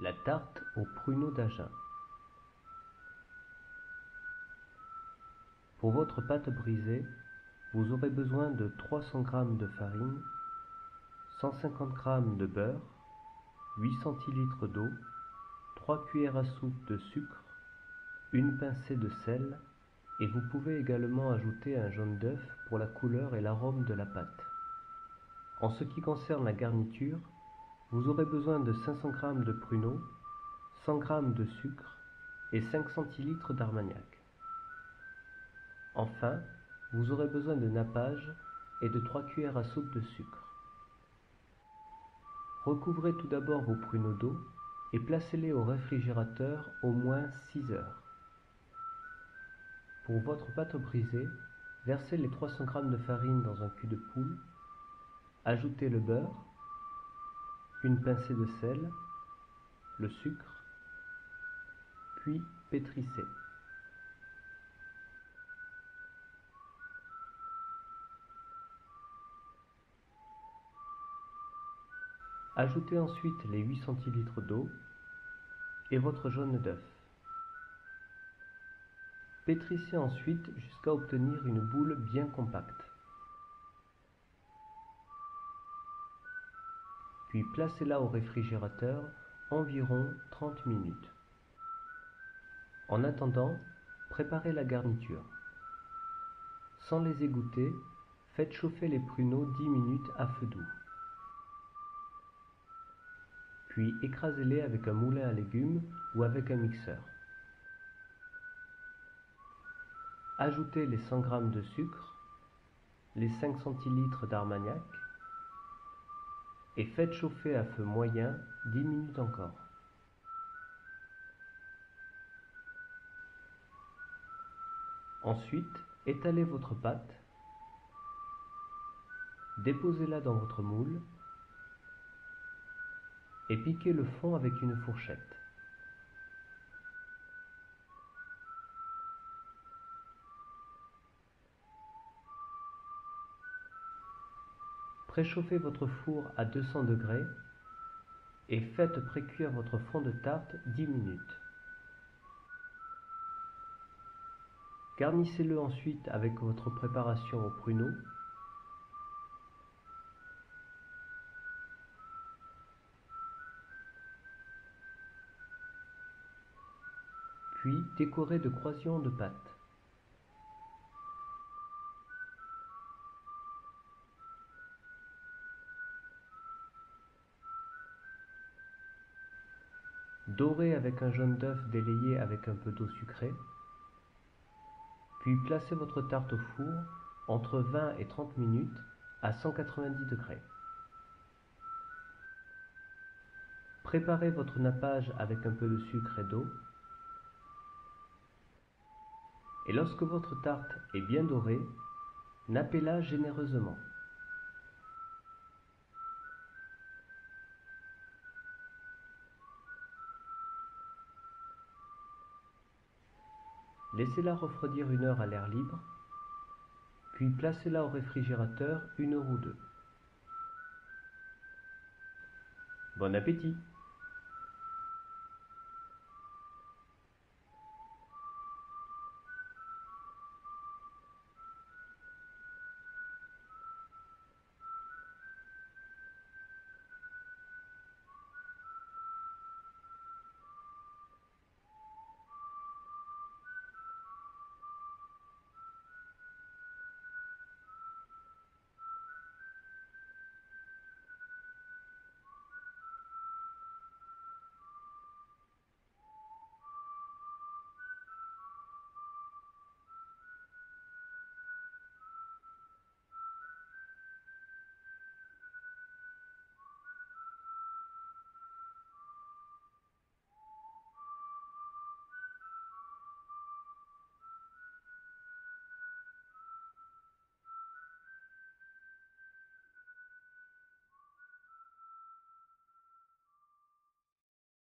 La tarte aux pruneaux d'Agen. Pour votre pâte brisée, vous aurez besoin de 300 g de farine, 150 g de beurre, 8 cl d'eau, 3 cuillères à soupe de sucre, une pincée de sel, et vous pouvez également ajouter un jaune d'œuf pour la couleur et l'arôme de la pâte. En ce qui concerne la garniture, vous aurez besoin de 500 g de pruneaux, 100 g de sucre et 5 cl d'armagnac. Enfin, vous aurez besoin de nappage et de 3 cuillères à soupe de sucre. Recouvrez tout d'abord vos pruneaux d'eau et placez-les au réfrigérateur au moins 6 heures. Pour votre pâte brisée, versez les 300 g de farine dans un cul de poule, ajoutez le beurre, une pincée de sel, le sucre, puis pétrissez. Ajoutez ensuite les 8 cl d'eau et votre jaune d'œuf. Pétrissez ensuite jusqu'à obtenir une boule bien compacte. Puis placez-la au réfrigérateur environ 30 minutes. En attendant, préparez la garniture. Sans les égoutter, faites chauffer les pruneaux 10 minutes à feu doux. Puis écrasez-les avec un moulin à légumes ou avec un mixeur. Ajoutez les 100 g de sucre, les 5 cl d'armagnac et faites chauffer à feu moyen 10 minutes encore. Ensuite, étalez votre pâte, déposez-la dans votre moule et piquez le fond avec une fourchette. Préchauffez votre four à 200 degrés et faites précuire votre fond de tarte 10 minutes. Garnissez-le ensuite avec votre préparation aux pruneaux. Puis décorez de croisillons de pâte. Dorez avec un jaune d'œuf délayé avec un peu d'eau sucrée. Puis placez votre tarte au four entre 20 et 30 minutes à 190 degrés. Préparez votre nappage avec un peu de sucre et d'eau. Et lorsque votre tarte est bien dorée, nappez-la généreusement. Laissez-la refroidir 1 heure à l'air libre, puis placez-la au réfrigérateur 1 heure ou 2. Bon appétit!